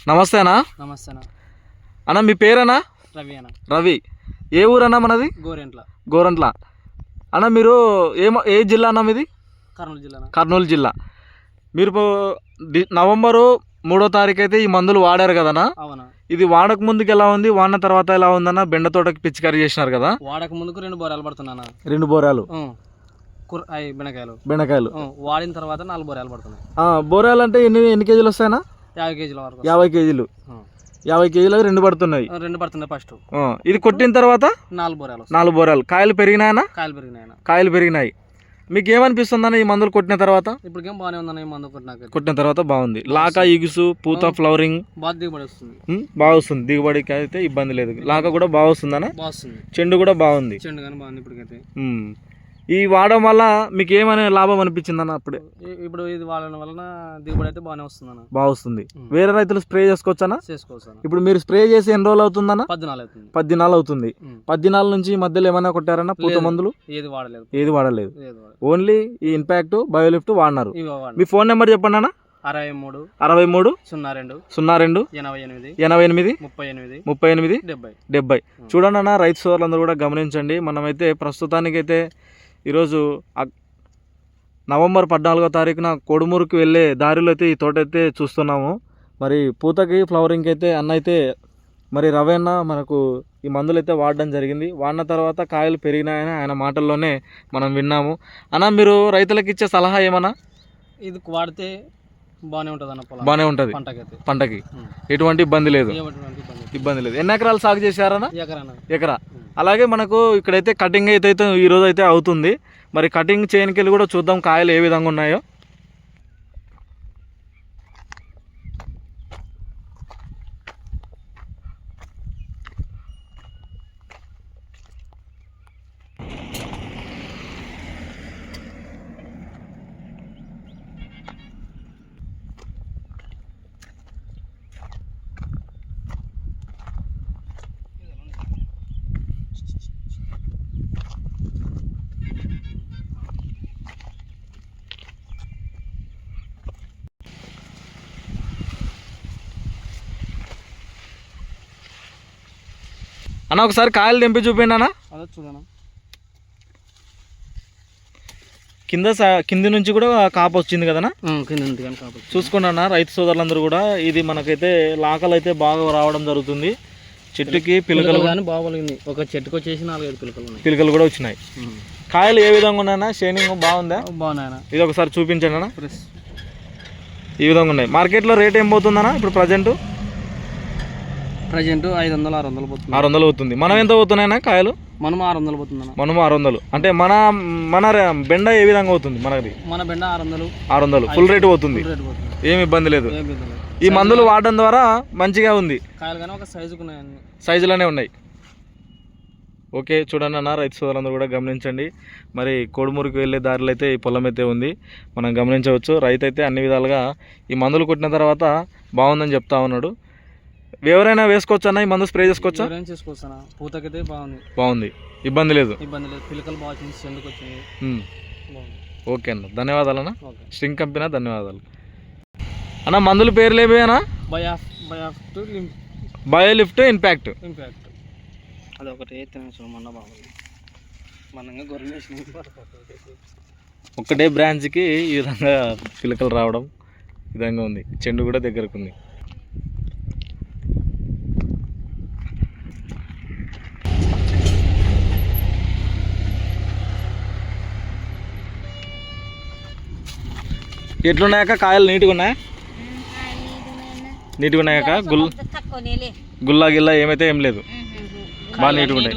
నమస్తే అన్న. నమస్తే అన్న మీ పేరన్నా? రవి అన్న. రవి. ఏ ఊరన్నా మనది? గోరంట్ల. అన్న మీరు ఏ జిల్లా అన్న మీది? కర్నూలు జిల్లా. మీరు నవంబరు 3వ తారీఖు అయితే ఈ మందులు వాడారు కదన్నా? ఇది వాడక ముందుకు ఎలా ఉంది, వాడిన తర్వాత ఎలా ఉందన్న? బెండ తోటకి పిచ్చికారీ చేసినారు కదా? వాడక ముందుకు 2 బోరాలు పడుతున్నా. 2 బోరాలు బెండకాయలు. వాడిన తర్వాత 4 బోరాలు పడుతున్నాయి. బోరాలు అంటే ఎన్ని కేజీలు వస్తాయన్నా? 50 కేజీల వరకు. 50 కేజీలు. 50 కేజీలు 2 పడుతున్నాయి. ఫస్ట్. ఇది కొట్టిన తర్వాత 4 బోరాలు. కాయలు పెరిగినాయనా? కాయలు పెరిగినాయి. మీకు ఏమనిపిస్తుందన్న ఈ మందులు కొట్టిన తర్వాత? ఇప్పటికేం బాగానే ఉందన్న. ఈ మందు కొట్టిన తర్వాత బాగుంది. లాకా, ఇగుసు, పూత, ఫ్లవరింగ్ బాగా దిగుబడి వస్తుంది. బాగా వస్తుంది. దిగుబడికి అయితే ఇబ్బంది లేదు. లాకా కూడా బాగా వస్తుందన్న? చెండు కూడా బాగుంది. చెండు కానీ బాగుంది ఇప్పటికైతే. ఈ వాడడం వల్ల మీకు ఏమైనా లాభం అనిపించింది అన్న? అప్పుడే ఇప్పుడు ఇది వాడడం వలన దిగుబడి అయితే బాగానే వస్తుంది అన్న. బాగా వస్తుంది. వేరే రైతులు స్ప్రే చేసుకోవచ్చా? చేసుకోవచ్చు. ఇప్పుడు మీరు స్ప్రే చేసి ఎన్ని రోజులు అవుతుందన్న? 10 దినాలు అవుతుంది. 10 దినాల నుంచి మధ్యలో ఏమైనా కొట్టారన్నా పూత మందులు? ఏది వాడలేదు. ఓన్లీ ఈ ఇంపాక్ట్, బయోలిఫ్ట్ వాడినారు. మీ ఫోన్ నెంబర్ చెప్పండి అన్న. 63 02 88 38 70. చూడండి అన్న, రైతు సోదరులందరూ కూడా గమనించండి. మనమైతే ప్రస్తుతానికైతే ఈరోజు నవంబర్ 14వ తారీఖున కొడుమూరుకి వెళ్ళే దారిలో అయితే ఈ తోట అయితే చూస్తున్నాము. మరి పూతకి, ఫ్లవరింగ్కి అయితే అన్న అయితే మరి రవణ మనకు ఈ మందులు అయితే వాడడం జరిగింది. వాడిన తర్వాత కాయలు పెరిగినాయని ఆయన మాటల్లోనే మనం విన్నాము. అన్న మీరు రైతులకు ఇచ్చే సలహా ఏమన్నా? ఇది వాడితే బాగానే ఉంటుంది అన్న. బాగానే ఉంటుంది. పంటకి ఎటువంటి ఇబ్బంది లేదు. ఎన్ని ఎకరాలు సాగు చేశారన్నా? ఎకరా. అలాగే మనకు ఇక్కడైతే కటింగ్ అయితే ఈరోజు అయితే అవుతుంది. మరి కటింగ్ చేయడానికి వెళ్ళి కూడా చూద్దాం కాయలు ఏ విధంగా ఉన్నాయో. అన్న ఒకసారి కాయలు తెంపి చూపిండి అన్న. కింది నుంచి కూడా కాపు వచ్చింది కదనా? చూసుకోండి అన్న రైతు సోదరులందరూ కూడా. ఇది మనకైతే లాకలు అయితే బాగా రావడం జరుగుతుంది. చెట్టుకి పిలకలు బాగుంది. ఒక చెట్టుకు వచ్చేసి 4-5 పిలకలు కూడా వచ్చినాయి. కాయలు ఏ విధంగా ఉన్నాయన్నా? షైనింగ్ బాగుందా? బాగున్నాయన్నా. ఇది ఒకసారి చూపించండి అన్న. ఈ విధంగా ఉన్నాయి. మార్కెట్లో రేట్ ఏం పోతుందన్నా ఇప్పుడు ప్రజెంట్? 500-600 పోతుంది. 600 అవుతుంది. మనం ఎంత పోతున్నాయన్నా కాయలు? మనం 600 పోతుంది. మనము 600. అంటే మన బెండ ఏ విధంగా అవుతుంది? మన బెండ 600 ఫుల్ రేట్ పోతుంది. ఏమి ఇబ్బంది లేదు. ఈ మందులు వాడడం ద్వారా మంచిగా ఉంది. కాయలు కానీ ఒక సైజులోనే ఉన్నాయి. ఓకే చూడండి అన్న, రైతు సోదరులందరూ కూడా గమనించండి. మరి కోడుమూరుకి వెళ్ళే దారిలో అయితే ఈ పొలం అయితే ఉంది, మనం గమనించవచ్చు. రైతు అయితే అన్ని విధాలుగా ఈ మందులు కొట్టిన తర్వాత బాగుందని చెప్తా ఉన్నాడు. ఎవరైనా వేసుకోవచ్చు అన్న? ఈ మందు స్ప్రే చేసుకోవచ్చా? పూతకైతే బాగుంది. ఇబ్బంది లేదు. పిలకలు బాగా వచ్చింది. ఓకే అన్న, ధన్యవాదాలు అన్న. స్ట్రింగ్ కంపెనీ ధన్యవాదాలు అన్న. మందుల పేర్లు ఏమైనా? బయోలిఫ్ట్, ఇంపాక్ట్. అదొకటి ఒక్కటే బ్రాంచ్కి ఈ విధంగా పిలకలు రావడం ఈ విధంగా ఉంది. చెండు కూడా దగ్గరకు ఉంది. ఎట్లున్నాయక కాయలు? నీట్గా ఉన్నాయా? నీట్గా ఉన్నాయక? గుల్లా గిల్లా ఏమైతే ఏం లేదు, బాగా నీట్గా ఉన్నాయి.